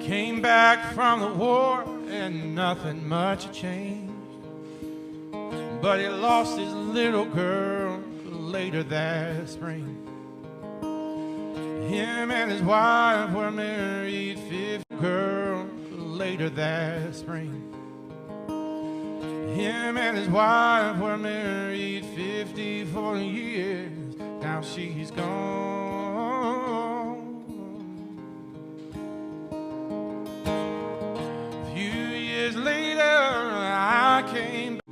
Came back from the war and nothing much changed, but he lost his little girl later that spring. Him and his wife were married 50 girl later that spring. Him and his wife were married 54 years. Now she's gone. A few years later, I came back.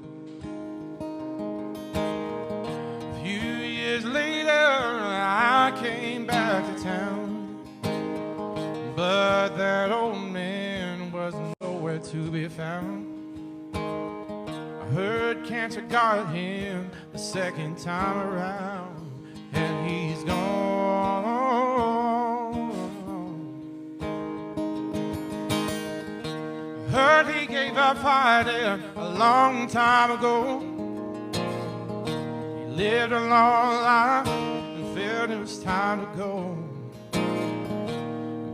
A few years later, I came back to town. But that old man was nowhere to be found. I heard cancer got him the second time around, and he's gone. Heard he gave up fighting a long time ago. He lived a long life and felt it was time to go.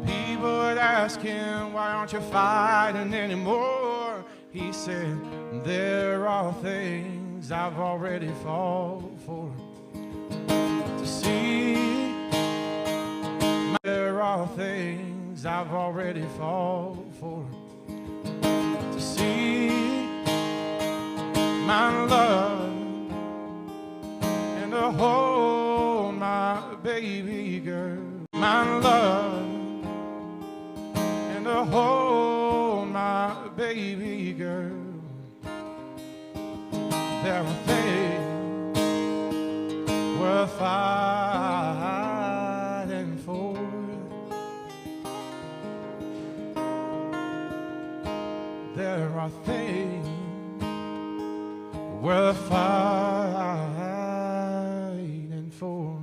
People would ask him, why aren't you fighting anymore? He said, there are things I've already fought for. To see, there are things I've already fought for. To see my love and to hold my baby girl. My love and to hold my baby girl. There are things worth fighting for. There are things worth fighting for.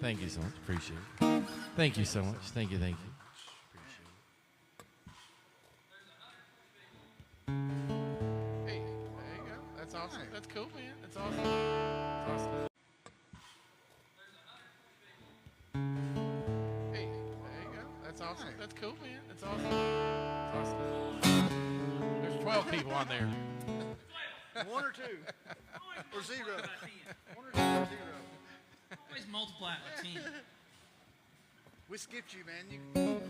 Thank you so much. Appreciate it. Thank you so much. Thank you. Thank you. Appreciate it. Hey, there you go. That's awesome. That's cool, man. That's awesome. That's awesome. Hey, there you go. That's awesome. That's cool, man. That's awesome. That's awesome. There's 12 people on there. 1 or 2 or 0. 1 or 2 or 0. Always multiply it by 10. We skipped you, man. You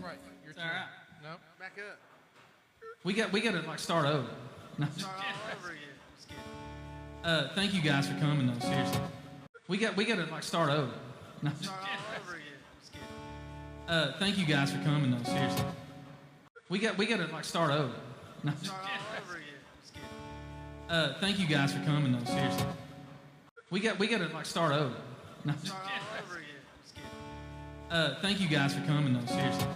Right. You're all right. Nope. back up. We got to like start over. No. Start all over again. Thank you guys for coming though. Seriously. We got to like start over. No. Start all over again. Thank you guys for coming though. Seriously. We got to like start over. No. Start all over again. Thank you guys for coming though. Seriously. We got to like start over. No. Start all over again. Thank you guys for coming though. Seriously.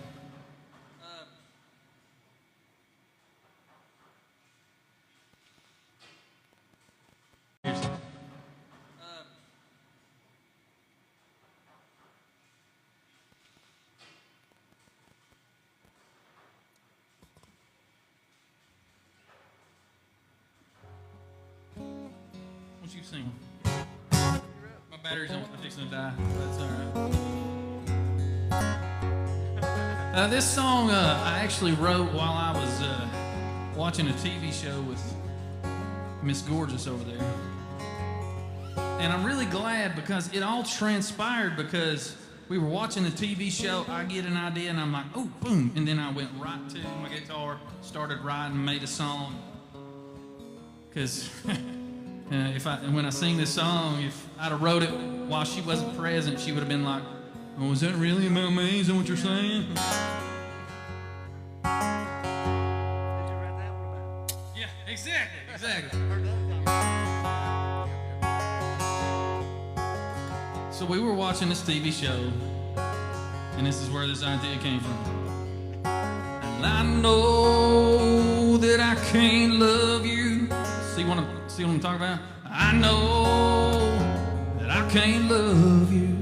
Won't you sing? My battery's on. I'm fixing to die. That's all right. This song I actually wrote while I was watching a TV show with Miss Gorgeous over there. And I'm really glad because it all transpired because we were watching the TV show. I get an idea and I'm like, oh, boom. And then I went right to my guitar, started writing, made a song. Because when I sing this song, if I'd have wrote it while she wasn't present, she would have been like, oh, is that really about me? Is that what you're saying? Did you write that one about? Yeah, exactly. So we were watching this TV show, and this is where this idea came from. And I know that I can't love you. See what I'm talking about? I know that I can't love you.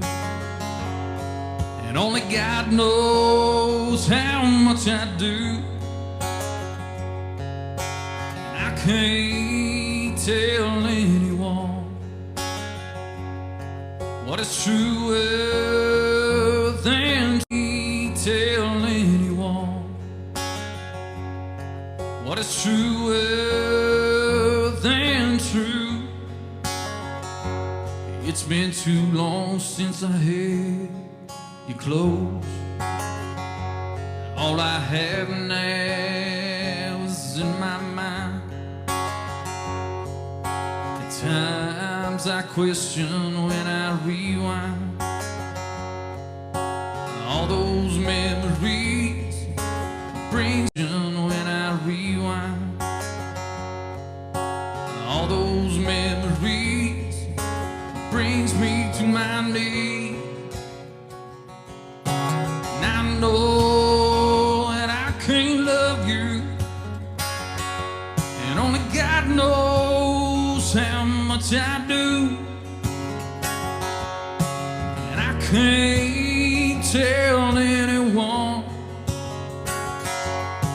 And And only God knows how much I do. And I can't tell anyone what is true worth, and can't tell anyone what is true worth and true. It's been too long since I had you close. All I have now is in my mind. At times I question when I rewind. All those memories bring when I rewind. All those memories brings me to my knees. And I know that I can't love you, and only God knows how much I do. And I can't tell anyone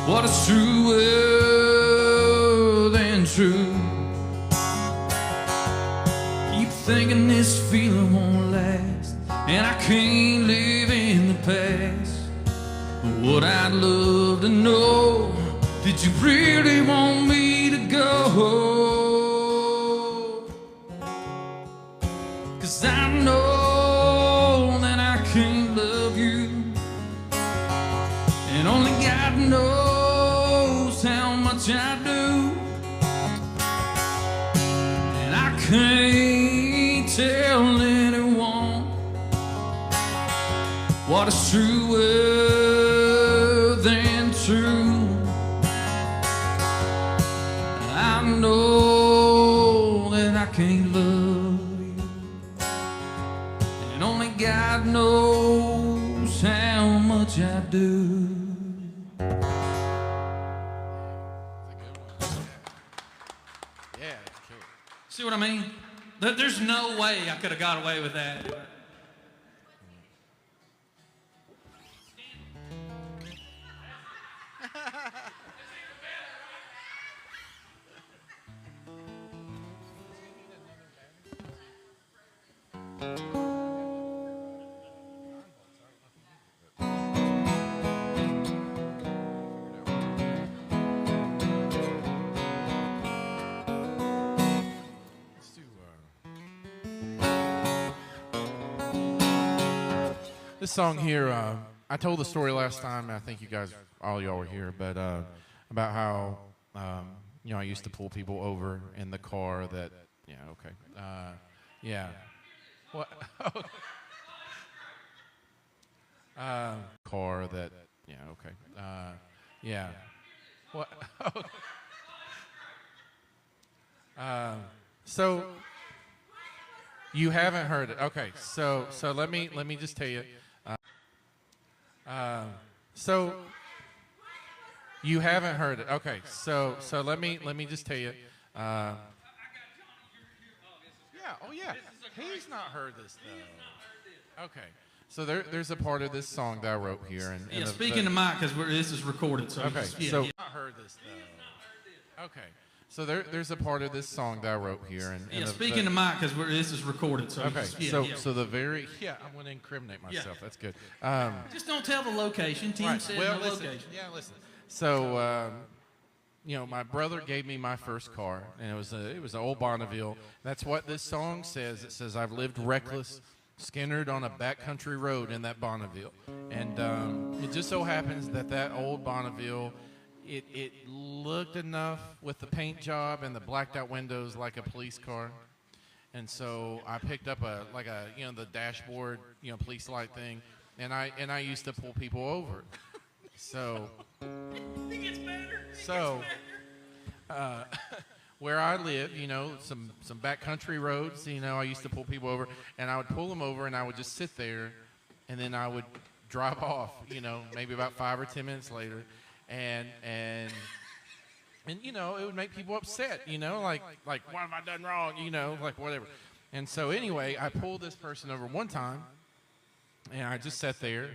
what is true worth and true. Keep thinking this feeling won't last, and I can't live in the past. But what I'd love to know, did you really want me to go? 'Cause I know that I can't love you, and only God knows how much I do. And I can't tell anyone what is true worth and true. I know that I can't love you, and only God knows how much I do. Yeah. See what I mean? There's no way I could have got away with that. Let's do this song here. I told the story last time, and I think you guys, all y'all were here, but about how you know, I used to pull people over in the car that, yeah, okay, yeah, what, car that, yeah, okay, yeah, what, so you haven't heard it, okay, so let me just tell you, so you haven't heard it, okay, so let me just tell you, yeah, oh yeah, he's not heard this though, okay. So there's a part of this song that I wrote here, and Yeah, speaking to Mike, because this is recorded. So okay, yeah, so yeah. not heard this though. Okay, so there's a part of this song that I wrote here, and Yeah, speaking to Mike, because this is recorded. So okay, yeah, so the very I'm going to incriminate myself. That's good. Just don't tell the location. Tim Right. said Well, no listen. location. Yeah, listen. So, you know, my brother gave me my first car, and it was an old Bonneville. That's what this song says. It says, "I've lived reckless, skinnered on a backcountry road in that Bonneville." And it just so happens that old Bonneville, it looked enough with the paint job and the blacked out windows like a police car. And so I picked up the dashboard, police light thing, and I used to pull people over. So, where I live, some backcountry roads, I used to pull people over, and I would pull them over, and I would just sit there, and then I would drive off, maybe about 5 or 10 minutes later, and it would make people upset, like what have I done wrong, like whatever. And so anyway, I pulled this person over one time, And I just sat there,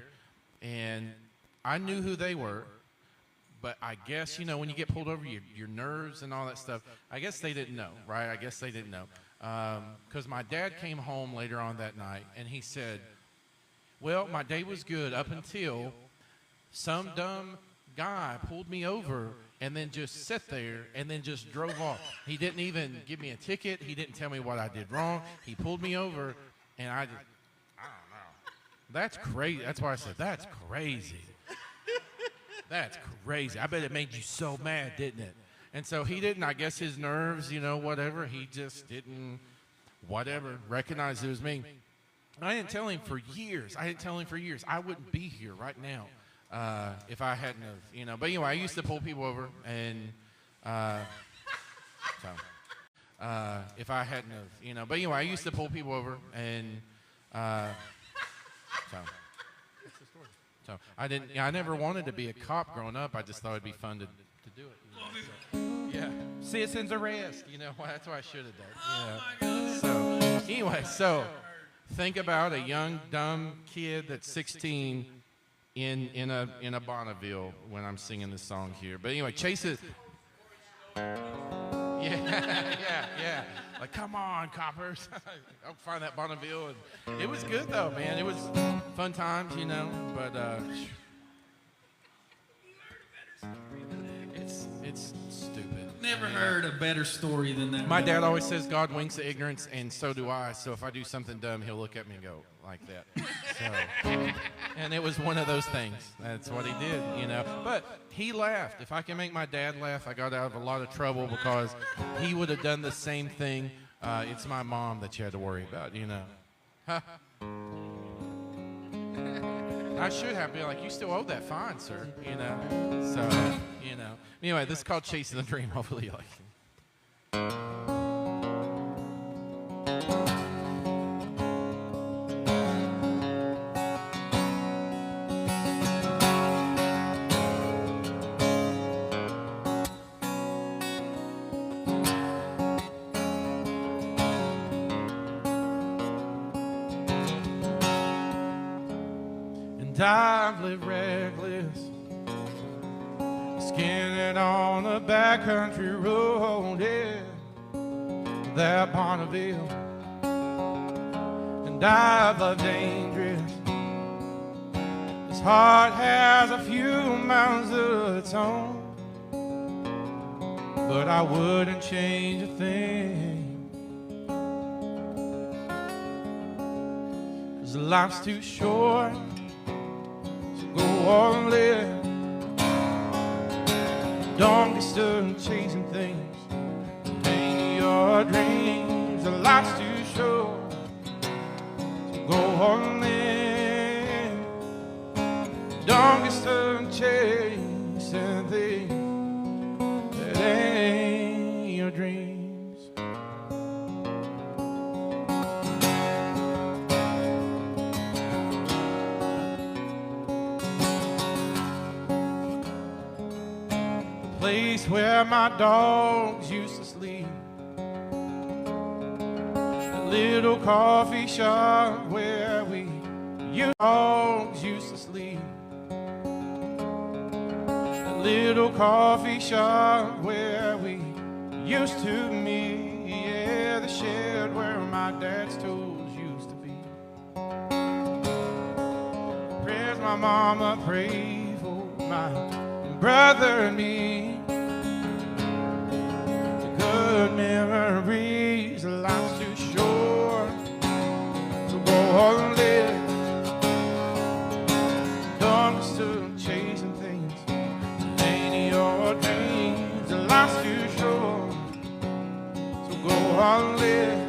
and I knew who they were, but I guess, you know, when you get pulled over, your nerves and all that stuff, I guess they didn't know, right? I guess they didn't know. Because my dad came home later on that night, and he said, well, my day was good up until some dumb guy pulled me over and then just sat there and then just drove off. He didn't even give me a ticket. He didn't tell me what I did wrong. He pulled me over, and I don't know. That's crazy. That's why I said, that's crazy. That's crazy. I bet it made you so mad, didn't it? And so he didn't, I guess his nerves, you know, whatever, he just didn't, whatever, recognize it was me. I didn't tell him for years. I wouldn't be here right now if I hadn't have, you know. But anyway, I used to pull people over, and if I hadn't have, you know. But anyway, I used to pull people over, and so I never wanted to be a cop growing up. I just thought it'd be fun to do it. You know, so, yeah, citizens arrest. You know, that's what I should have done. You know. So anyway, so think about a young dumb kid that's 16 in a Bonneville when I'm singing this song here. But anyway, Chase it. Yeah. Like, come on, coppers. I'll find that Bonneville. And it was good, though, man. It was fun times, you know. But it's stupid. Never heard a better story than that. My dad always says God winks at ignorance, and so do I. So if I do something dumb, he'll look at me and go like that. So, and it was one of those things. That's what he did, you know. But he laughed. If I can make my dad laugh, I got out of a lot of trouble because he would have done the same thing. It's my mom that you had to worry about, you know. I should have been like, you still owe that fine, sir, you know. So, you know. Anyway, this is called Chasing the Dream. Hopefully you like it. I've lived reckless, skinning on the backcountry road, yeah, that Bonneville. And I've loved dangerous. This heart has a few miles of its own, but I wouldn't change a thing, 'cause life's too short. Go on, live. Don't get stuck chasing things. Ain't your dreams. The life's too short. So go on, live. Don't get stuck chasing things that ain't your dreams. Place where my dogs used to sleep, a little coffee shop where dogs used to sleep, a little coffee shop where we used to meet, yeah, the shed where my dad's tools used to be. Prayers my mama prayed for my brother and me. Good memories, life's too short, so go on and live. Don't get stuck chasing things that ain't your dreams. Life's too short, so go on and live.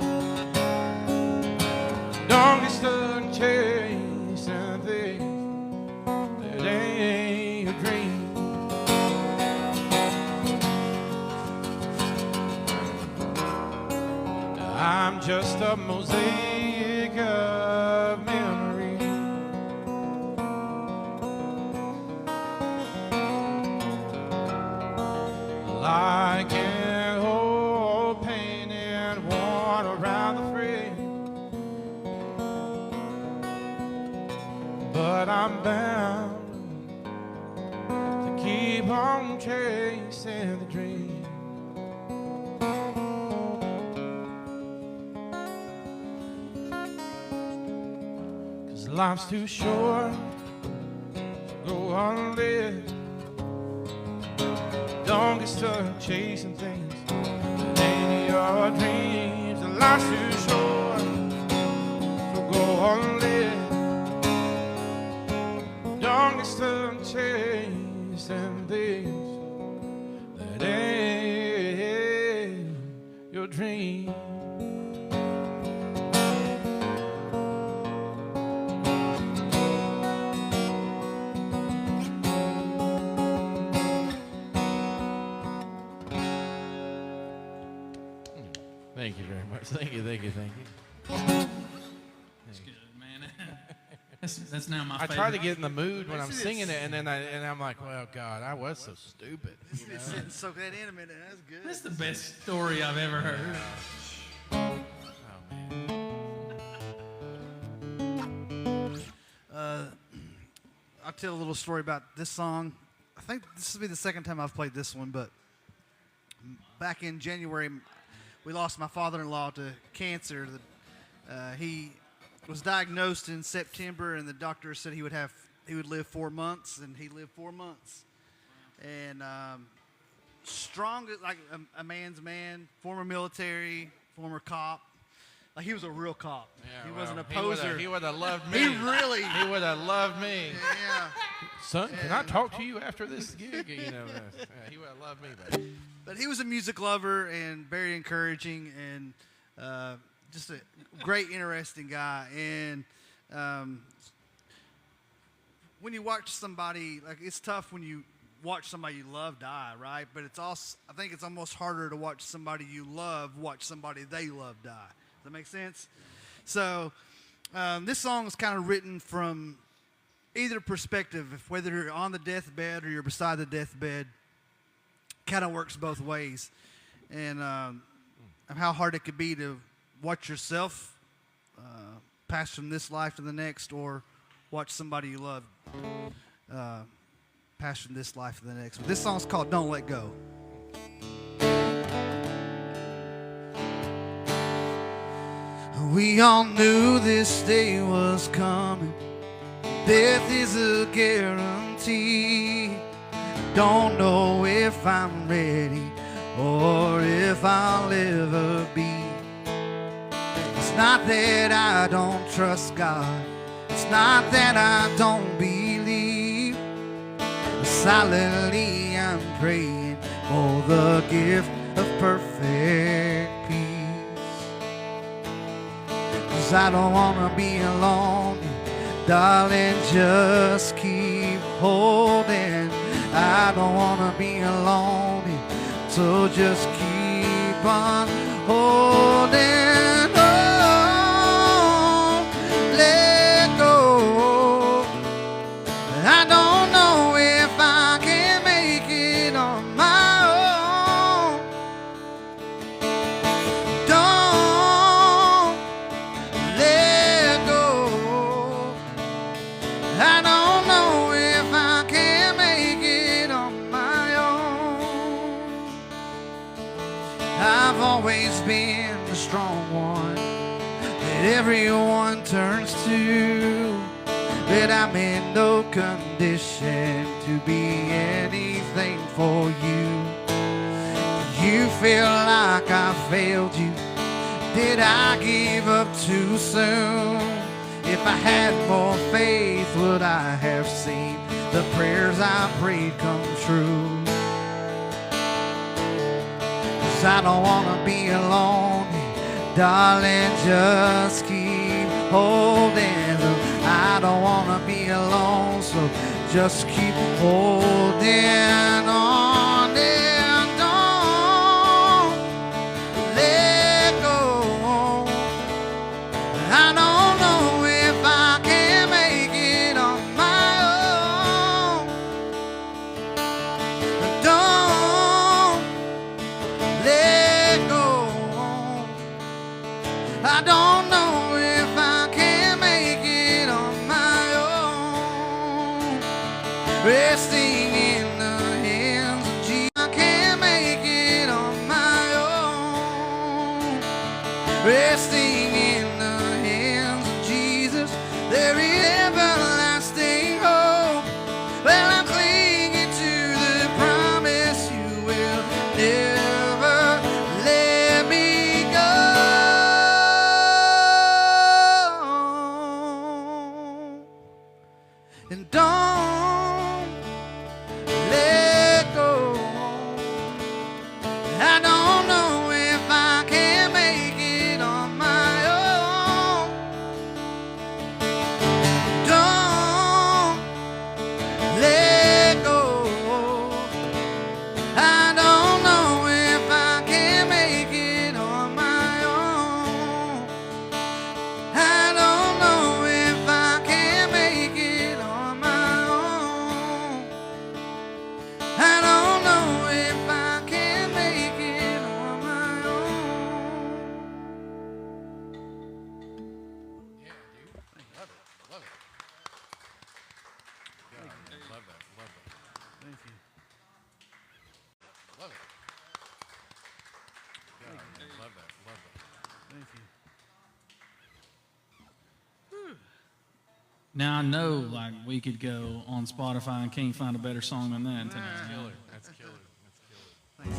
Don't get stuck chasing things that ain't your dreams. I'm just a mosaic of memories. Like an old painted worn around the frame. but I'm bound to keep on chasing the dream. 'Cause life's too short to go on living. Don't get stuck chasing things that ain't your dreams. Life's too short to go on living. Don't get stuck chasing things that ain't your dream. Thank you very much. Thank you. That's good, man. That's now my favorite. I try to get in the mood when I'm singing it, and then I'm like, well, God, I was so stupid. It's sitting so that in a minute. That's good. That's the best story I've ever heard. Oh, man. I'll tell a little story about this song. I think this will be the second time I've played this one, but back in January, we lost my father-in-law to cancer. He was diagnosed in September, and the doctor said he would live 4 months, and he lived 4 months. And strong, like a man's man, former military, former cop. Like, he was a real cop. Yeah, he wasn't a poser. He would have loved me. He really. He would have loved me. Yeah. Son, can I talk to you after this gig? You know, he would have loved me. But he was a music lover and very encouraging and just a great, interesting guy. And when you watch somebody, like, it's tough when you watch somebody you love die, right? But it's also, I think it's almost harder to watch somebody you love watch somebody they love die. Does that make sense? So this song is kind of written from either perspective, whether you're on the deathbed or you're beside the deathbed. Kind of works both ways, and how hard it could be to watch yourself pass from this life to the next, or watch somebody you love pass from this life to the next. But this song's called "Don't Let Go." We all knew this day was coming. Death is a guarantee. Don't know if I'm ready or if I'll ever be. It's not that I don't trust God. It's not that I don't believe. Silently I'm praying for the gift of perfect peace. 'Cause I don't wanna be alone, darling, just keep holding. I don't wanna be alone, so just keep on holding on. Let go. I don't know if I can make it on my own. Don't let go. I don't know if I can make it on my own. I've always been the strong one that everyone turns to, but I'm in no condition to be anything for you. You feel like I failed you. Did I give up too soon? If I had more faith, would I have seen the prayers I prayed come true? 'Cause I don't wanna be alone, darling, just keep holding. I don't wanna be alone, so just keep holding on and don't let go. I don't know if I can make it on my own. Don't let go. I don't know if I can make it on my own. resting in the hands of Jesus. I can't make it on my own, resting in the hands of Jesus. There is everlasting hope. Well, I'm clinging to the promise you will never let me go. And don't let go. I don't know if I can make it on my own. Don't let go. I don't know if I can make it on my own. I don't know if I can make it on my own. I don't know if I can make it on my own. Yeah, dude. Love it. Love it. God, love that. Love that. Thank you. Love it. God, love that. Love that. Thank you. Now I know, like, we could go on Spotify and can't find a better song than that tonight. Killer. That's killer. That's killer. Thanks,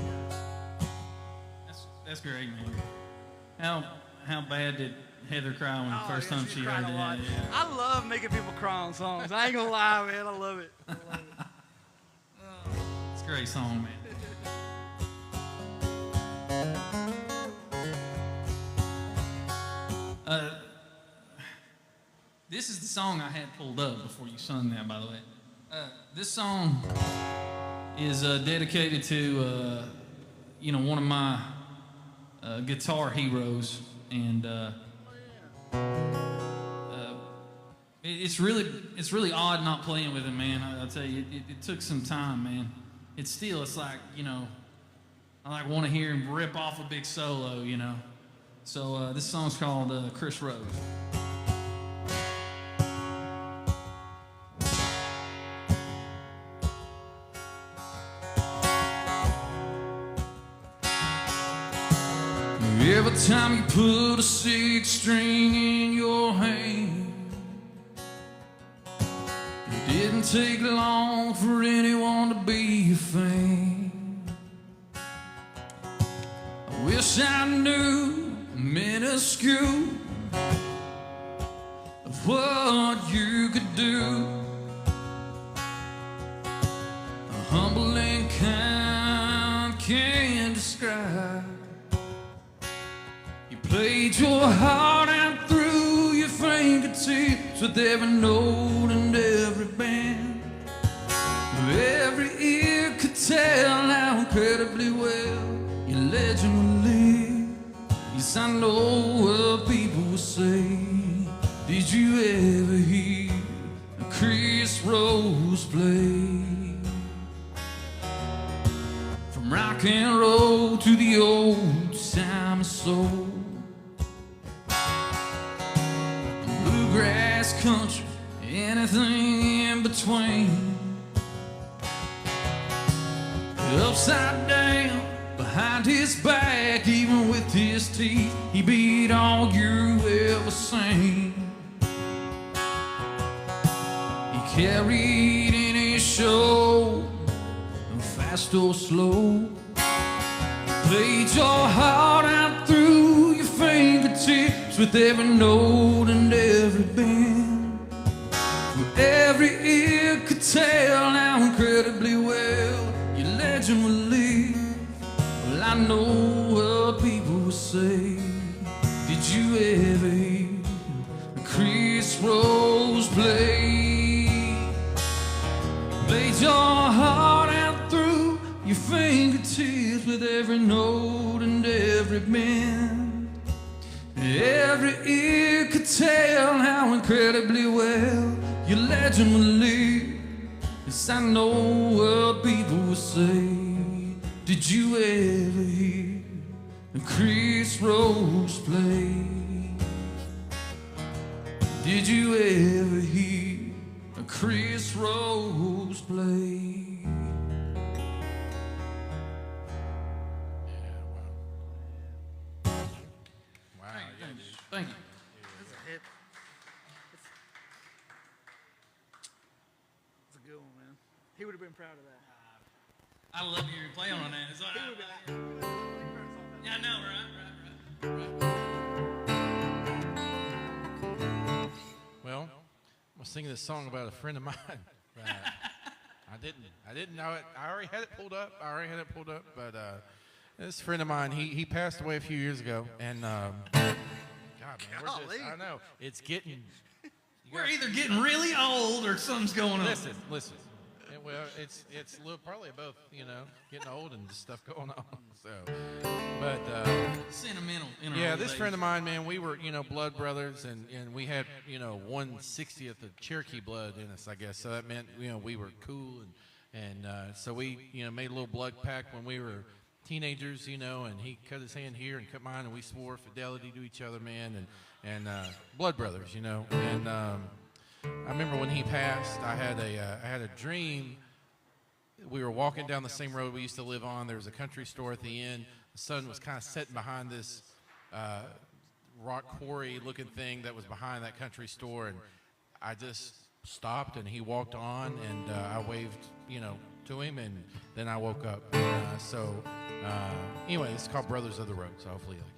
guys. That's great, man. How bad did Heather cry when the first time she heard cried it? a lot. Yeah. I love making people cry on songs. I ain't gonna lie, man. I love it. I love it. It's a great song, man. This is the song I had pulled up before you sung that, by the way. This song is dedicated to, one of my guitar heroes, and it's really odd not playing with him, man. I'll tell you, it took some time, man. It's like, I want to hear him rip off a big solo, So this song's called Chris Rose. Every time you put a 6-string in your hand, it didn't take long for anyone to be a fan. I wish I knew a minuscule of what you could do. A humble and kind can't describe. Played your heart out through your fingertips with every note and every band. Every ear could tell how incredibly well your legend would live. Yes, I know what people will say. Did you ever hear Chris Rose play? From rock and roll to the old time soul, bluegrass country, anything in between. Upside down, behind his back, even with his teeth, he beat all you ever seen. He carried in his show, fast or slow. Played your heart out through your fingertips with every note and every bend. Every ear could tell how incredibly well your legend will live. Well, I know what people will say. Did you ever hear Chris Rose play? Played your heart out through your fingertips with every note and every bend. Every ear could tell how incredibly well your legend will live. Yes, I know what people will say. Did you ever hear Chris Rose play? Did you ever hear Chris Rose play. Wow, yeah, dude. Thank you. That's a hit. It's a good one, man. He would have been proud of that. I love hearing play on that. It's like, He would have been yeah, I know, right. Well, I was singing this song about a friend of mine. I didn't know it. I already had it pulled up. But this friend of mine, he passed away a few years ago, and God, man, Golly. I know it's getting. We're either getting really old or something's going on. Listen. Well, it's a little partly both, getting old and stuff going on. So, but Sentimental. In our yeah, old this age. friend of mine, man, we were blood brothers, and we had 1/60th of Cherokee blood in us, I guess. So that meant we were cool, and so we made a little blood pact when we were teenagers, and he cut his hand here and cut mine, and we swore fidelity to each other, man, and blood brothers, and. I remember when he passed, I had a dream. We were walking down the same road we used to live on. There was a country store at the end. The sun was kind of setting behind this rock quarry looking thing that was behind that country store, and I just stopped, and he walked on, and I waved, to him, and then I woke up. Anyway, it's called Brothers of the Road, so hopefully you like it.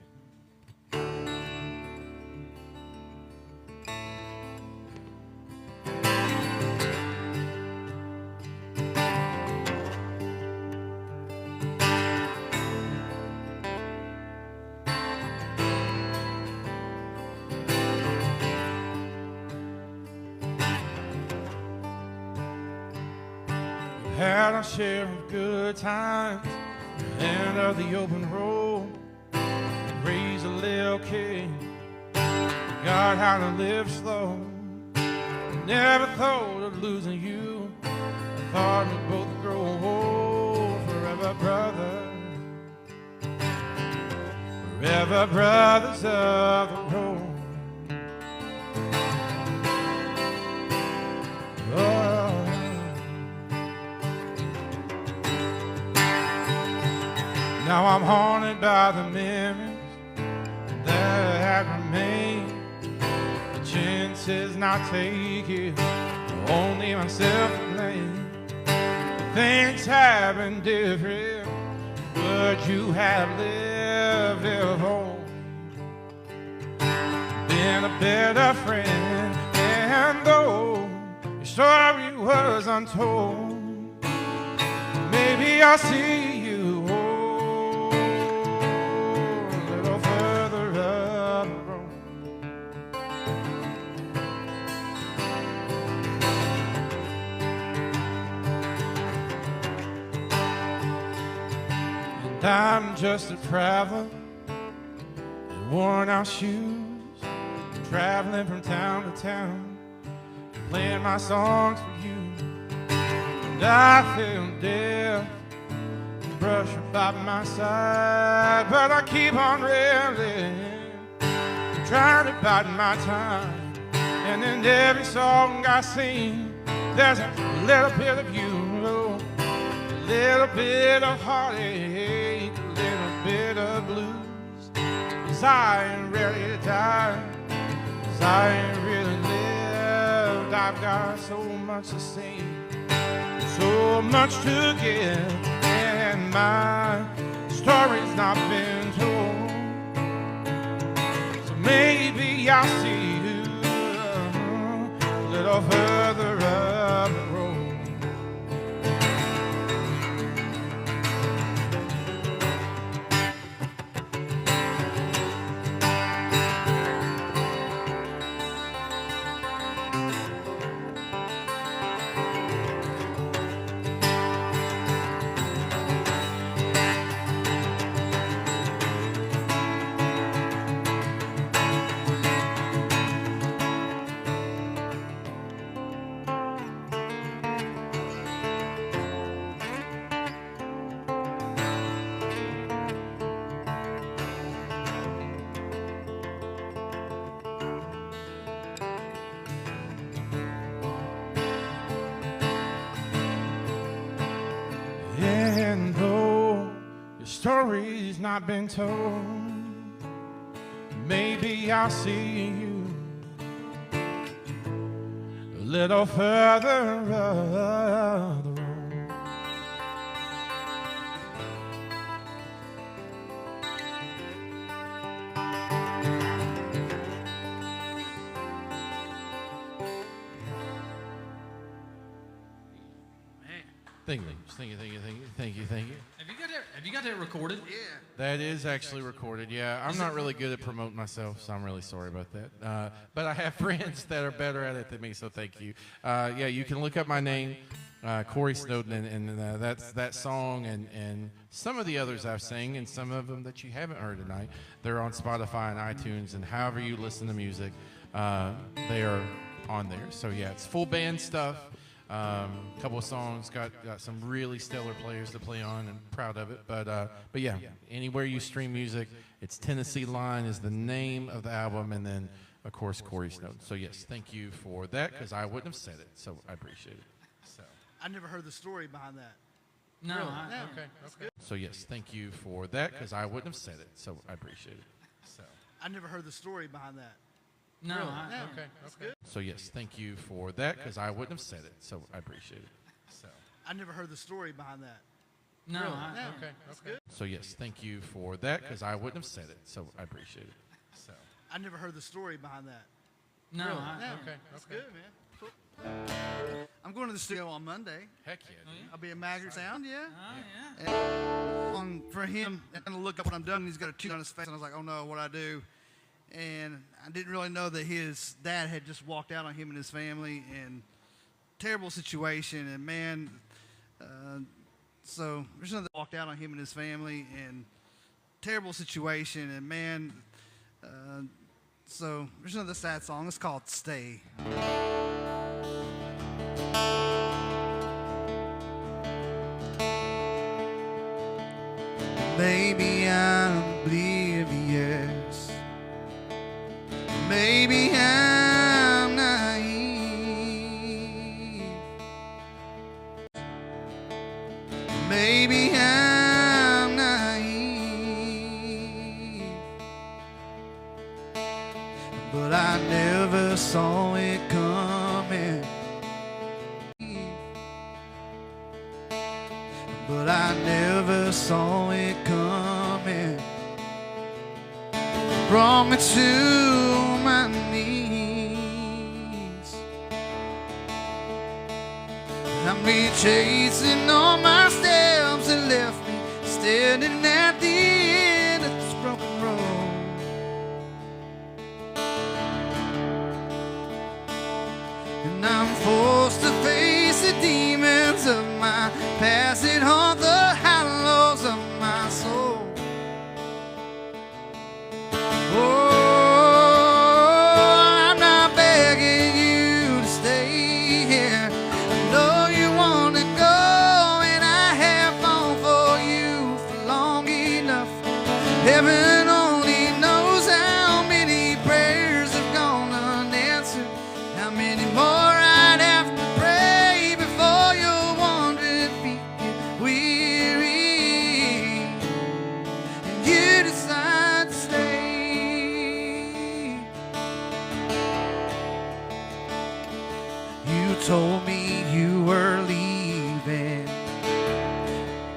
Had our share of good times, end of the open road, raised a little kid, got how to live slow. Never thought of losing you, I thought we'd both grow old, forever brothers of the road. Oh. Now I'm haunted by the memories that remain. The chances not taken, only myself to blame. Things have been different, but you have lived at home. Been a better friend, and though your story was untold, maybe I'll see you I'm just a traveler in worn out shoes, traveling from town to town, playing my songs for you. And I feel death, brush by my side, but I keep on railing, trying to bide my time. And in every song I sing, there's a little bit of you, a little bit of heartache, a little bit of blues. 'Cause I ain't ready to die, 'cause I ain't really lived. I've got so much to say, so much to give, and my story's not been told. So maybe I'll see you a little further up the road. story's not been told. Maybe I'll see you a little further up the road. Thank you. Have you got that recorded? Yeah. That is actually recorded, yeah. I'm not really good at promoting myself, so I'm really sorry about that. But I have friends that are better at it than me, so thank you. Yeah, you can look up my name, Corey Snowden, and that's that song and some of the others I've sang, and some of them that you haven't heard tonight. They're on Spotify and iTunes, and however you listen to music, they are on there. So yeah, it's full band stuff. Couple of songs, got some really stellar players to play on, and proud of it. But yeah, anywhere you stream music, it's Tennessee Line is the name of the album, and then of course Corey Snowden. So yes, thank you for that, because I wouldn't have said it, so I appreciate it. So I never heard the story behind that. No. Really? Okay. So yes, thank you for that, because I wouldn't have said it, so I appreciate it. So I never heard the story behind that. No. Really? Okay. So yes, thank you for that, because I wouldn't have said it, so I appreciate it. So I never heard the story behind that. No. Really? So yes, thank you for that, because I wouldn't have said it, so I appreciate it. So I never heard the story behind that. No. Really? That's good, man. Cool. I'm going to the studio on Monday. heck yeah, dude. I'll be at Maggard Sound, yeah. Oh, yeah. And for him, I'm going to look up what I'm doing. He's got a tooth on his face, and I was like, oh no, what I do? And I didn't really know that his dad had just walked out on him and his family, and terrible situation. And man, so there's another walked out on him and his family, and terrible situation. And man, so there's another sad song. It's called "Stay." Maybe I'm oblivious. Maybe I'm naive. Maybe I'm naive. But I never saw it coming. But I never saw it coming. Brought me to my knees. I've been chasing all my steps and left me standing at the end of this broken road. And I'm forced to face the demons of my past and haunt the hollows of my soul. I'm not begging you to stay here. I know you want to go, and I have fought for you for long enough. Heaven only knows how many prayers have gone unanswered, how many more I'd have to pray before your wandering feet get weary, and you decide to stay. You told me you were leaving.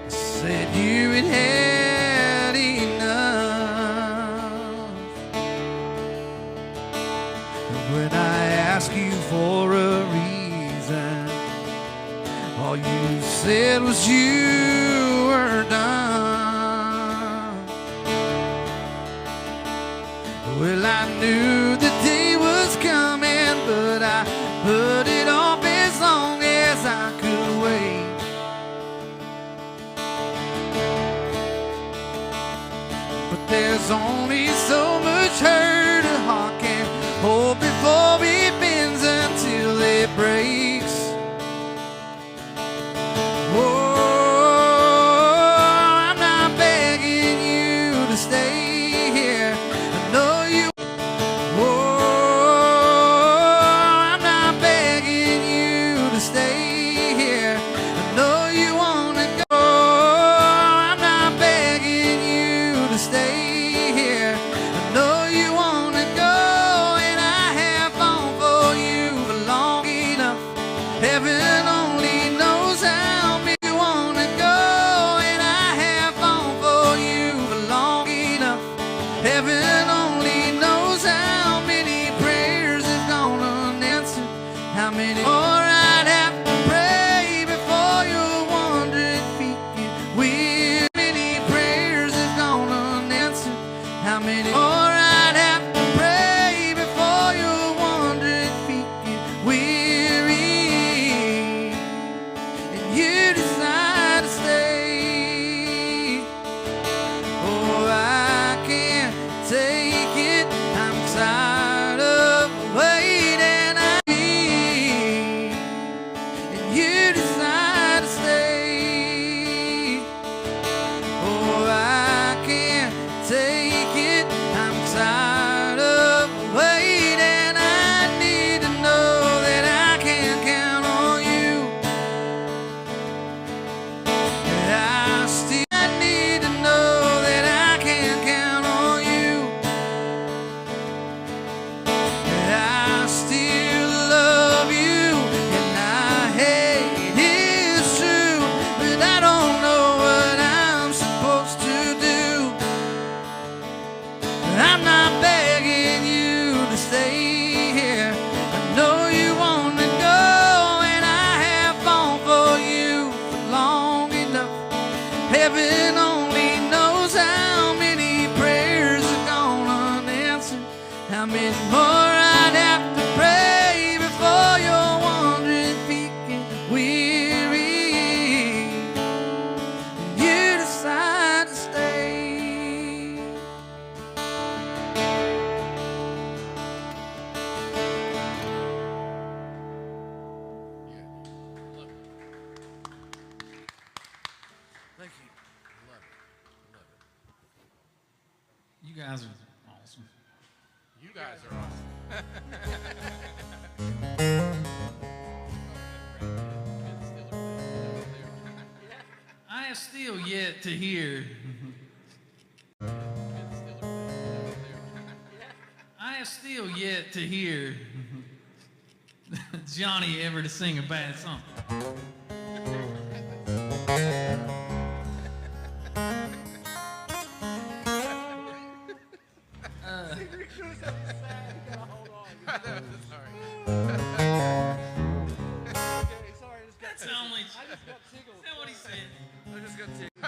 Said you had had enough. When I asked you for a reason, all you said was you were done. Well, I knew the day was coming, but I put it off as long as I could wait. But there's only so much hurt a heart can hold before it bends until it breaks. I'm not begging you to stay here. I know you. I'm not begging you to stay here. I know you want to go. I'm not begging many more I'd have to pray before your wandering feet get weary? Many prayers have gone unanswered. How many more I'd have to pray before your wandering feet get weary? And you decide to stay. Oh, I can't take it. I'm tired of waiting. And you decide to stay. Oh, I can't take it. I'm tired of waiting. I need to know that I can count on you. I need to know that I can count on you. I still love you, and I hate it's true, but I don't know what I'm supposed to do. I'm not begging you to stay here. I know you want to go, and I have fought for you for long enough. Heaven only knows how many prayers have gone unanswered. How many more I'd have to pray before your wandering feet get weary. And you decide to stay. Thank you. You guys are awesome. You guys are awesome. I have still yet to hear. I have still yet to hear Johnny ever to sing a bad song. That's only. Is that what he said? I just got tickled.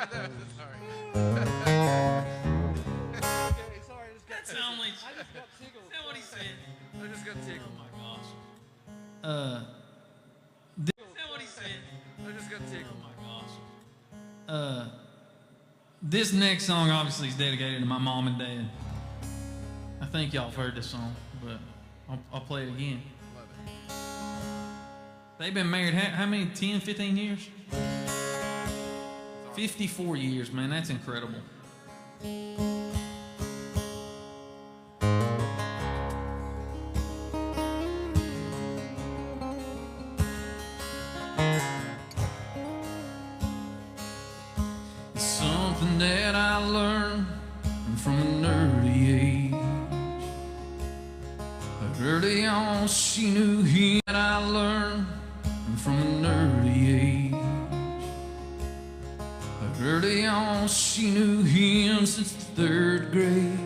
That's only. Is that what he said? I just got tickled. Oh my gosh. Is that what he said? I just got tickled. Oh my gosh. This next song obviously is dedicated to my mom and dad. I think y'all have heard this song, but I'll play it again. Love it. They've been married how many? 10, 15 years? 54 years, man. That's incredible. It's something that I learned from an early age. Early on, she knew him. That I learned from an early age. Early on, she knew him since the 3rd grade.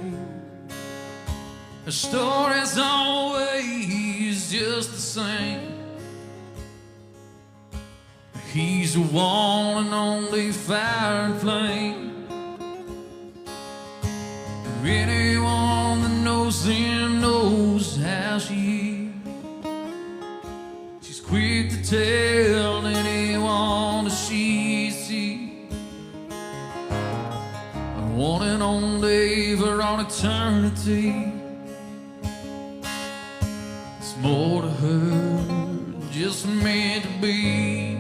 Her story's always just the same. He's the one and only fire and flame. Anyone that knows him knows how she is. She's quick to tell anyone that she sees. One and only for all eternity. It's more to her, just meant to be.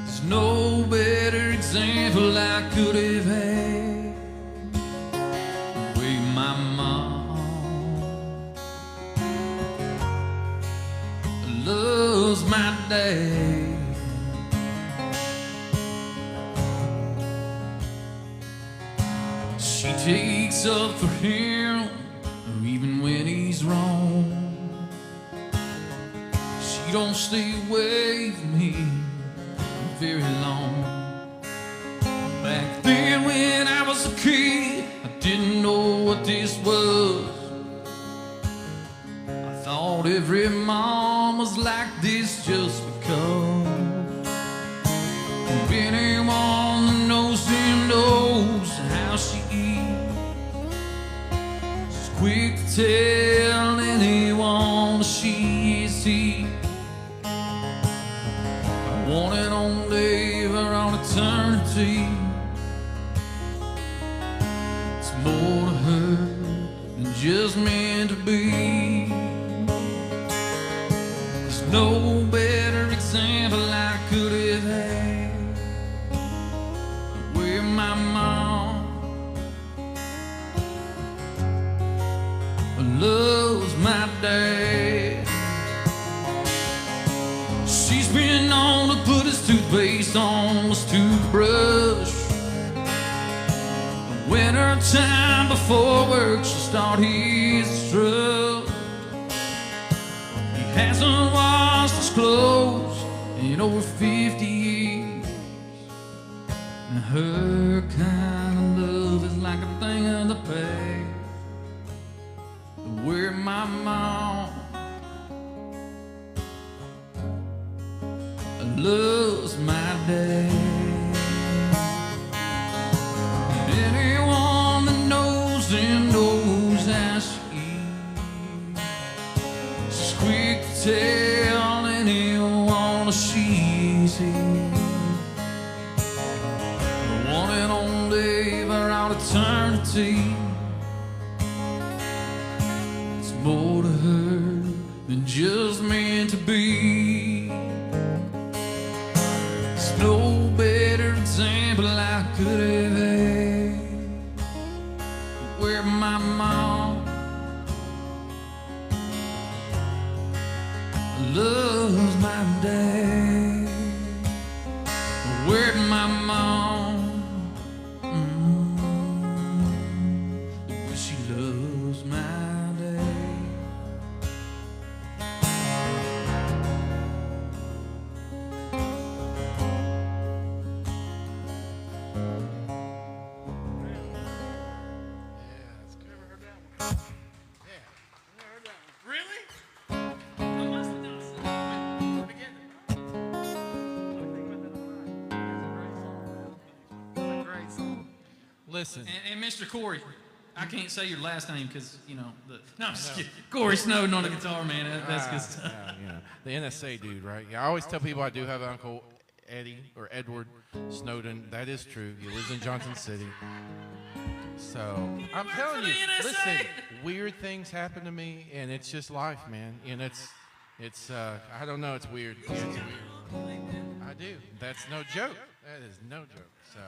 There's no better example I could have had. The way my mom loves my dad. She takes up for him, even when he's wrong. She don't stay away from him very long. Back then when I was a kid, I didn't know what this was. I thought thought every mom was like this just because anyone that knows him knows how she eats. She's quick to tell anyone she is he. I want it on Dave or on eternity. It's more to her than just meant to be. There's no better example I could have had. Where my mom loves my dad. She's been known to put his toothpaste on his toothbrush. Winter time before work, she'll start his truck. He hasn't washed his clothes in over 50 years. And her kind of love is like a thing of the past. Where my mom loves my dad. Anyone that knows him knows how she is. She's quick to tell anyone she's here. Wanted on Dave or out eternity. It's more to her than just meant to be. There's no better example I could have had. Where my mom loves my dad. Where my mom she loves my dad. Listen. And Mr. Corey, I can't say your last name because, you know, no, I'm just kidding. Corey Snowden on the guitar, man. That's good stuff. Yeah, the NSA dude, right? Yeah, I always tell people I do have an Uncle Eddie or Edward Snowden. That is true. He lives in Johnson City. So I'm telling you, listen, weird things happen to me, and it's just life, man. And it's I don't know, it's weird. Yeah, it's weird. I do. That's no joke. That is no joke. So,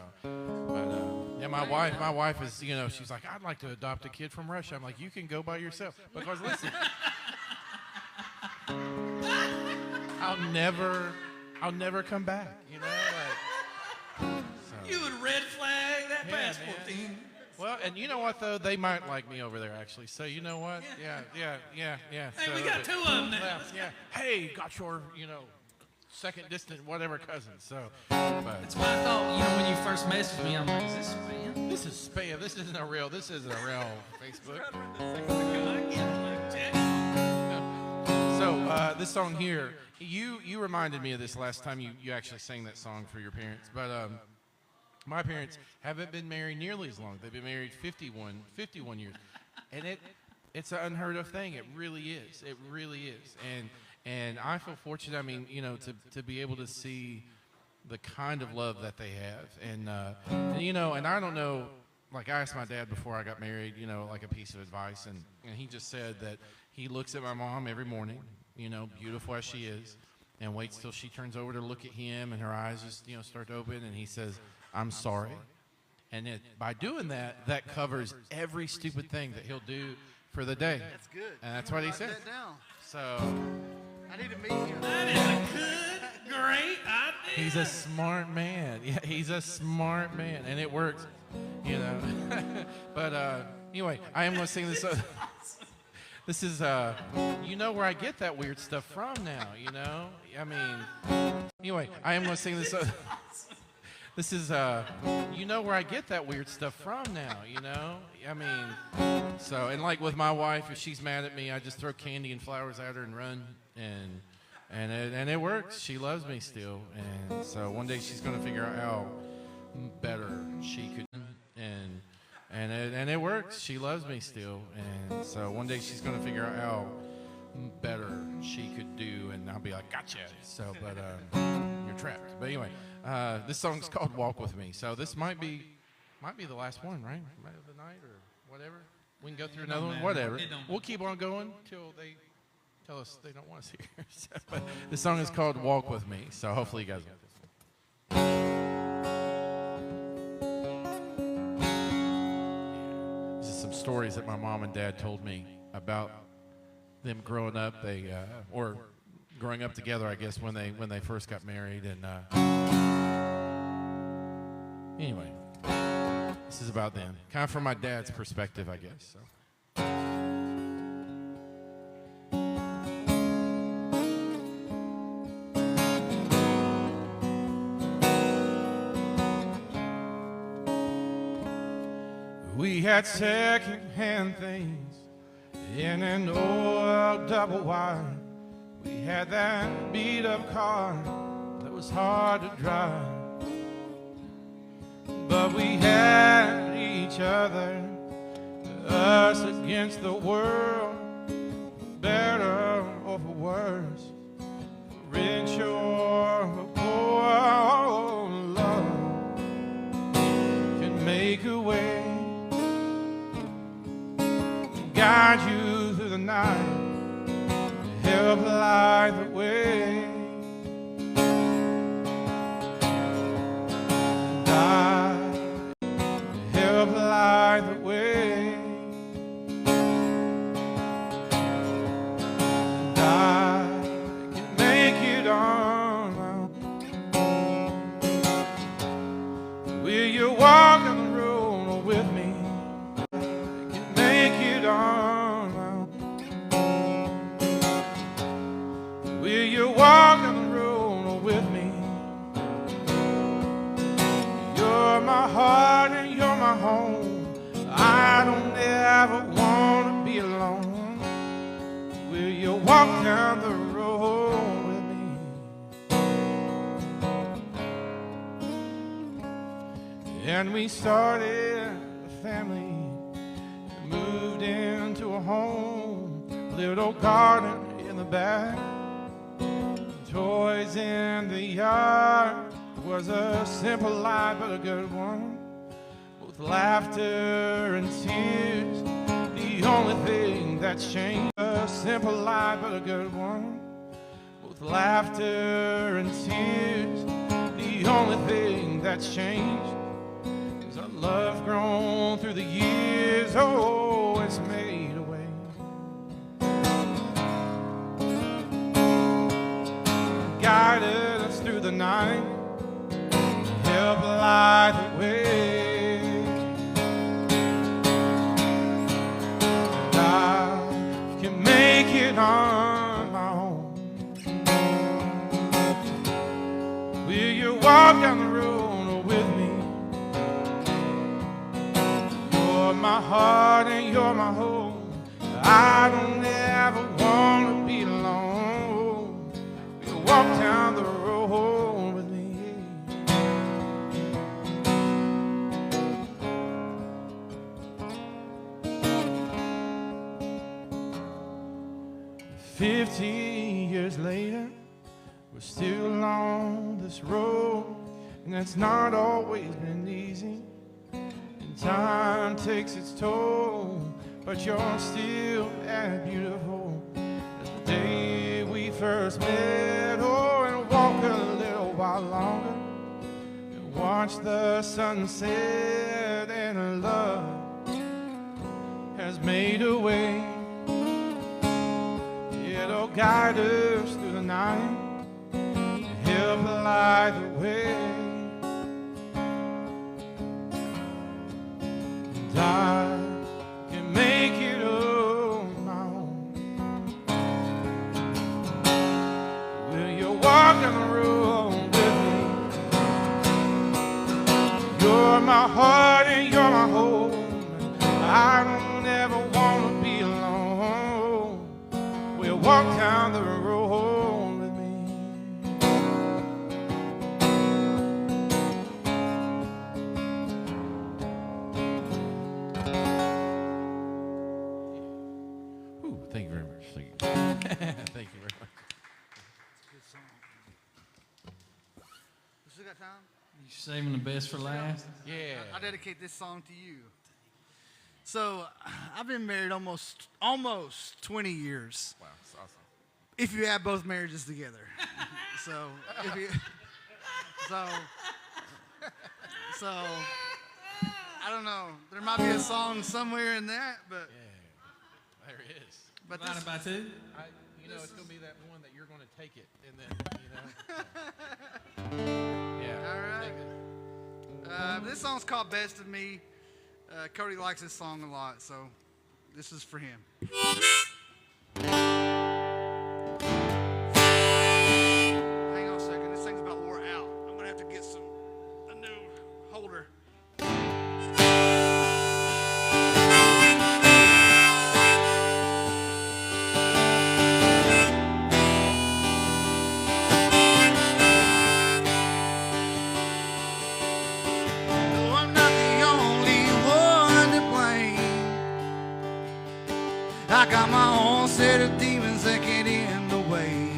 but yeah, my wife is, you know, she's like, I'd like to adopt a kid from Russia. I'm like, you can go by yourself because listen, I'll never come back. You know, like, so. You would red flag that passport thing. Well, and you know what though, they might like me over there actually. So you know what? Yeah. Hey, so, we got two of them now. Yeah. Hey, got your, you know, second distant whatever cousin. So, but That's why I thought, you know, when you first messaged me, I'm like, is this spam? this is spam. This isn't a real Facebook. So this song here, you reminded me of this last time you actually sang that song for your parents. But my parents haven't been married nearly as long. They've been married 51 years, and it's an unheard of thing. It really is. It really is. And I feel fortunate. I mean, you know, to be able to see the kind of love that they have, and you know, and I don't know. Like I asked my dad before I got married, you know, like a piece of advice, and he just said that he looks at my mom every morning, you know, beautiful as she is, and waits till she turns over to look at him, and her eyes just, you know, start to open, and he says, "I'm sorry," and by doing that, that covers every stupid thing that he'll do for the day. That's good. And that's what he said. Write that down. So I need to meet you. That is a good, great idea. he's a smart man. Yeah, he's a smart man, and it works, you know. But anyway, I am going to sing this. This is, you know where I get that weird stuff from now, you know? I mean, anyway, I am going to sing this. This is, you know where I get that weird stuff from now, you know? I mean, so, and like with my wife, if she's mad at me, I just throw candy and flowers at her and run, and it works. She loves me still, and so one day she's going to figure out how better she could, and it works. She loves me still, and so one day she's going to figure out how better she could do, and I'll be like, gotcha. So, but you're trapped. But anyway, this song's called "Walk with Me." So this might be the last one, right? Of the night or whatever. We can go through another one, whatever. We'll keep on going till they tell us they don't want us here. So, but the song is called "Walk with Me." So hopefully you guys like this one. These are some stories that my mom and dad told me about them growing up. Or growing up together, I guess, when they first got married. And anyway, this is about them, kind of from my dad's perspective, I guess. So. We had second-hand things in an old double wide. We had that beat-up car that was hard to drive. But we had each other, us against the world, better or for worse, rich or poor, love can make a way, guide you through the night, help light the way. And I help light the way. And I can make it on my own. Will you walk on the road with me? I can make it on my own. Will you walk on the road with me? You're my heart and you're my home. I don't ever want to be alone. Will you walk down the road with me? And we started a family, moved into a home, little garden in the back, toys in the yard. Was a simple life but a good one, with laughter and tears, the only thing that's changed. A simple life but a good one, with laughter and tears, the only thing that's changed is our love grown through the years. Oh, it's made a way, guided us through the night, help light the way. And I can make it on my own. Will you walk down the road with me? You're my heart and you're my home. I don't ever want to be alone. Will you walk down the road with me? 50 years later, we're still on this road, and it's not always been easy, and time takes its toll, but you're still as beautiful as the day we first met. Oh, and walk a little while longer and watch the sunset, and love has made a way. It'll guide us through the night, help light the way. And I can make it on my own. Will you walk on the road with me? my heart and you're my home. I don't ever want to be alone. We'll walk down the road with me. Ooh, thank you very much. Thank you. Thank you very much. Good song. You still got time? You saving the best for last? Yeah. I dedicate this song to you. So, I've been married almost 20 years. Wow, that's awesome. If you add both marriages together. so, if you, so, I don't know. There might be a song somewhere in that, but Yeah, there is. but Divided this, by two? It's going to be that one that you're going to take it, and then, Yeah. all right. Take it. This song's called "Best of Me." Cody likes this song a lot, so this is for him. Hang on a second. This thing's about wore out. I'm gonna have to get a new holder. No, I'm not the only one to blame. I got my own set of demons that get in the way.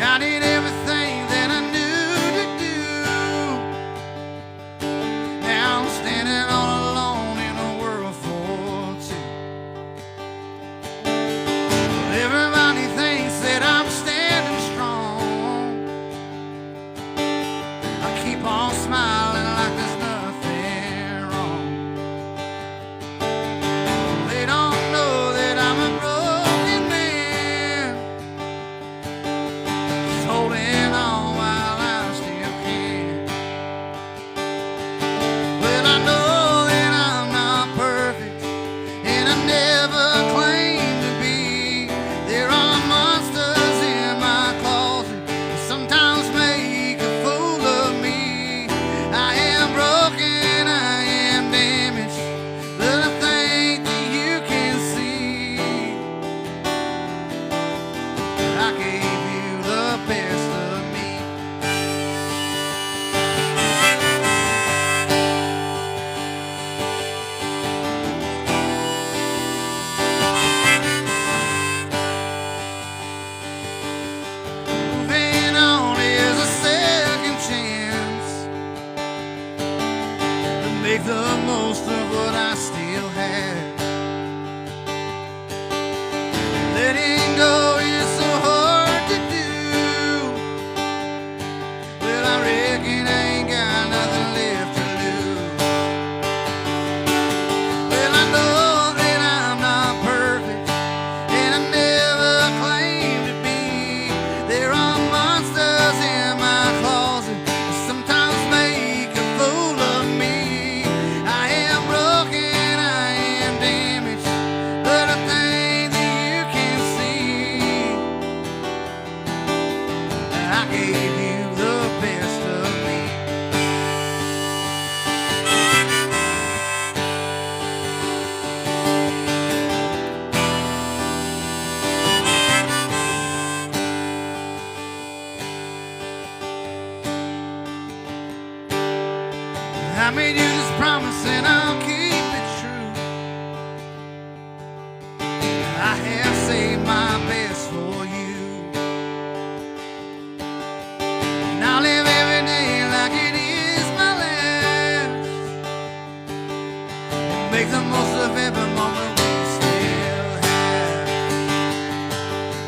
I did everything that I knew to do. Now I'm standing all alone in a world for two. Everybody thinks that I'm standing strong. I keep on smiling like there's nothing wrong. They don't know that I'm a broken man, just holding on while I still can. Well, I know that I'm not perfect, and I never claim to be. There are monsters in my closet that sometimes make a fool of me. I am broken, I am damaged, but I think that you can see I gave you the best of me. Moving on is a second chance to make the most of what I still have. Letting go is so hard to do. Well, I reckon I ain't got nothing left to lose. Well, I know that I'm not perfect, and I never claim to be. There are monsters in my closet that sometimes make a fool of me. I am broken, I am damaged, but I think that you can see I gave you the best of me. I made you this promise and I'll keep it true. I have saved my best for you, and I'll live every day like it is my last, and make the most of every moment we still have.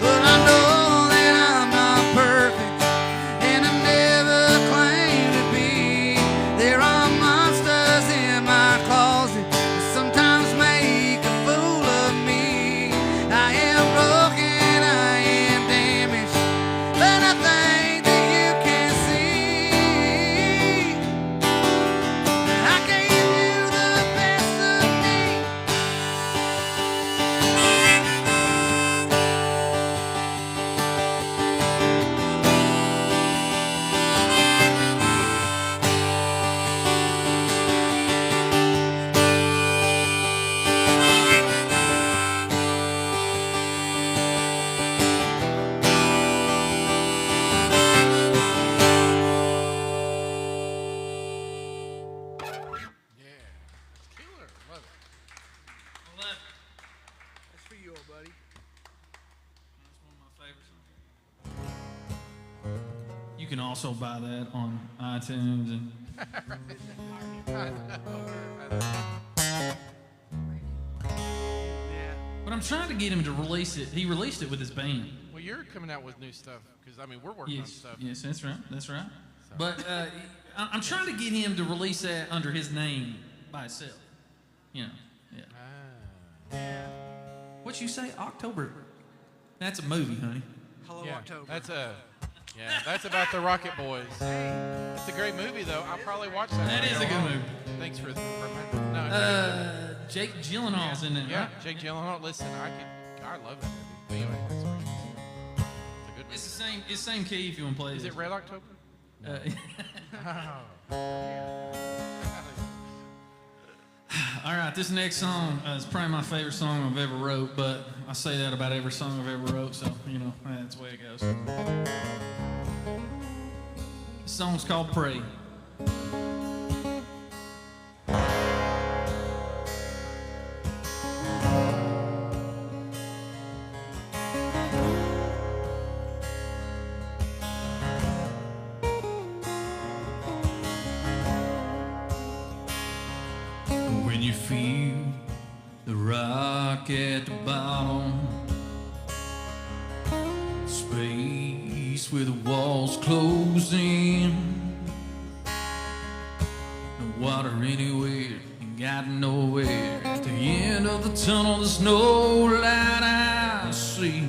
But I know that I'm not perfect, and I never claim to be. There are monsters in my closet that sometimes make a fool of me. I am broken, I am damaged, but I think that you can see I gave you the best of me. buddy. That's one of my favorite songs. You can also buy that on iTunes and. Yeah. But I'm trying to get him to release it. He released it with his band. Well, you're coming out with new stuff because I mean we're working on stuff. Yes, that's right. That's right. But I'm trying to get him to release that under his name by itself. You know. Yeah. What you say? October. That's a movie, honey. Hello, Yeah, October. that's about the Rocket Boys. It's a great movie though. I'll probably watch that. That is a good movie. Thanks for remembering. No, Jake Gyllenhaal's in it. yeah, Right? Jake Gyllenhaal. Listen, I love that movie. But anyway, that's right. It's a good movie. It's the same. It's same key if you want to play. Is this. it Red October? All right, this next song is probably my favorite song I've ever wrote, but I say that about every song I've ever wrote, so, you know, that's the way it goes. This song's called Pray. When you feel the rock at the bottom, space where the walls close in, no water anywhere, you got nowhere. At the end of the tunnel, there's no light I see.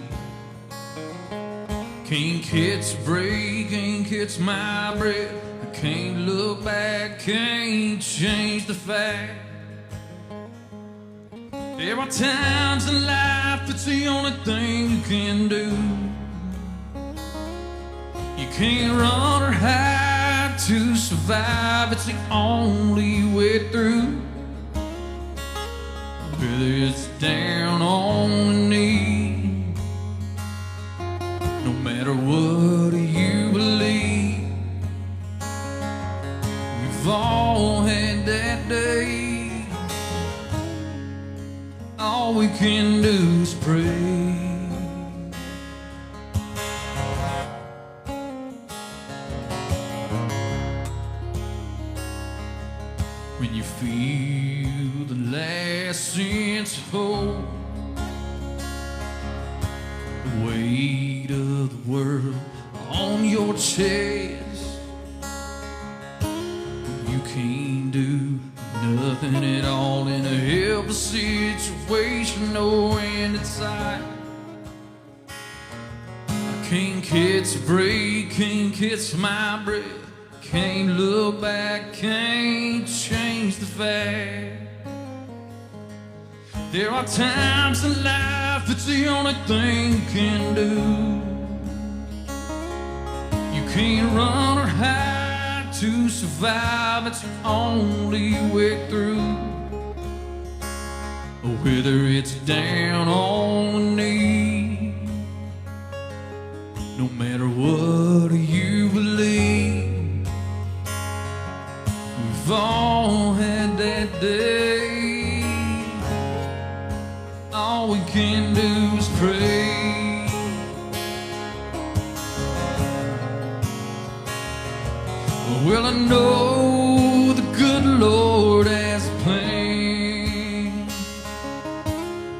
Can't catch a break, can't catch my breath. I can't look back, can't change the fact. There are times in life it's the only thing you can do. You can't run or hide to survive, it's the only way through. Whether it's down on the knee, no matter what you believe, we've all had that day. All we can do is pray. When you feel the last sense of hope, the weight of the world on your chest, you can't do nothing at all in a helpless situation, no end in sight. I can't catch a break, can't catch my breath, can't look back, can't change the fact. There are times in life it's the only thing you can do. You can't run or hide to survive, it's the only way through. Whether it's down on the knee, no matter what you believe, we've all had that day. All we can do is pray. Well, I know the good Lord has a plan.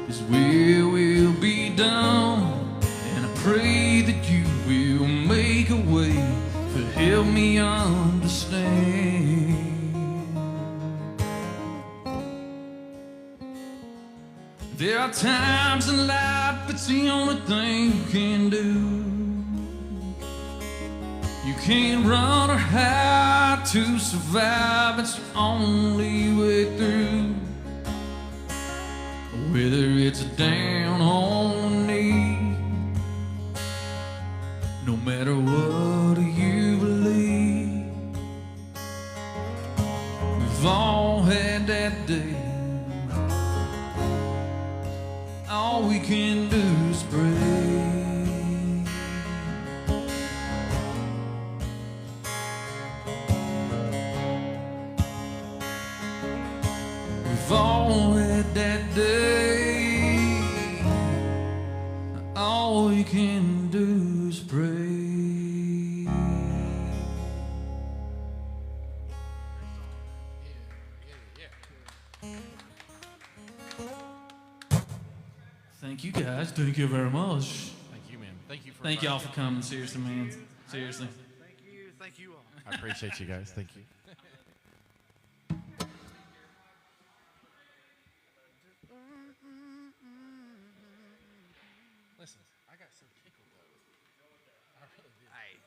His will be done, and I pray that you will make a way. For help me understand. There are times in life it's the only thing you can do. You can't run or hide to survive, it's the only way through. Whether it's down on the knee, no matter what you believe, we've all had that day. All we can do is pray. We've all had that day. all we can do is pray. Thank you guys. Thank you very much. Thank you, man. Thank you for Thank y'all for coming. Seriously, man. Seriously. Thank you all. I appreciate you guys. Thank you. Listen, I got so tickled though. I really did. Hey,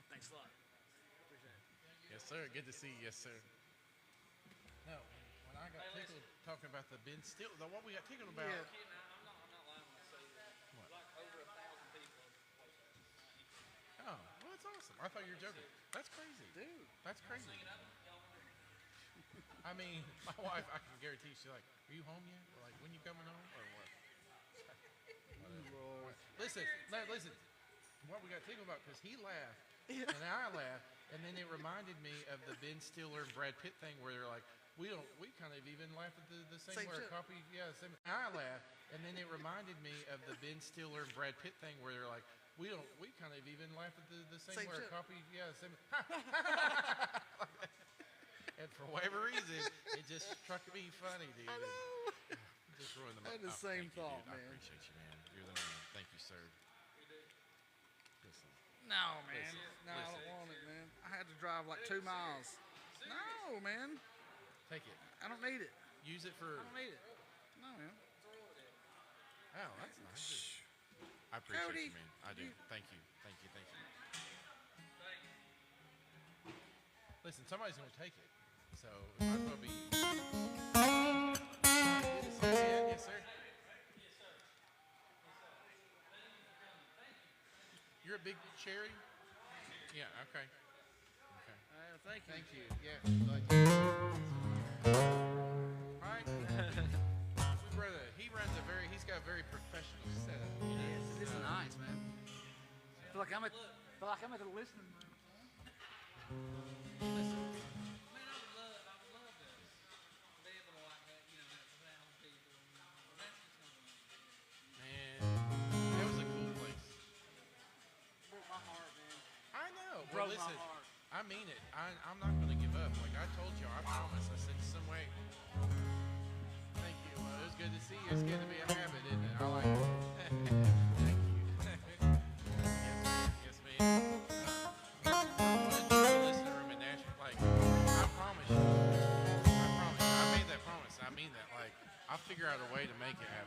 thanks a lot. Yes, sir. Good to see you. Yes, sir. No, when I got tickled talking about the Ben Still, what we got tickled about. Yeah. Oh, well, that's awesome. I thought you were joking. That's crazy. Dude. That's crazy. I mean, my wife, I can guarantee she's like, are you home yet? Or like, when you coming home? Or what? Listen, what we got tickled about, because he laughed, and I laughed, and then it reminded me of the Ben Stiller and Brad Pitt thing where they're like, we kind of even laughed at the same Same where shit. a copy, yeah, same. I laughed, and then it reminded me of the Ben Stiller and Brad Pitt thing where they're like, we kind of even laughed at the same Same where shit. a copy, yeah, same. And for whatever reason, it just struck me funny, dude. I know. Just ruined the I had the same thank you, thought, dude. I man. appreciate you, man. You're the man. Thank you, sir. Listen, No, man. Listen, No, I listen. don't want it, man. I had to drive like 2 miles. No, man. take it. I don't need it. Use it for. I don't need it. No, man. Oh, that's nice. I appreciate Cody, you, man. I do. Thank you. Thank you. Thank you. Listen, somebody's gonna take it, so it might as well be. Yes, sir. You're a big cherry. Yeah. Okay. Okay. Thank you. Thank you. Yeah. Right. My brother, he's got a very professional setup. Yes, it is nice, man. I feel like I'm at the listening room. Listen, man, that was a cool place. Broke my heart, man. I know. Broke Well, my listen, heart. I mean it. I'm not going to give up. Like I told you, I promise. I said some way. Thank you. Well, it was good to see you. It's good to be a habit, isn't it? I like it. Thank you. Yes, man. What a new listener room in Nashville. Like, I promise you. I promise you. I made that promise. I mean that. Like, I'll figure out a way to make it happen.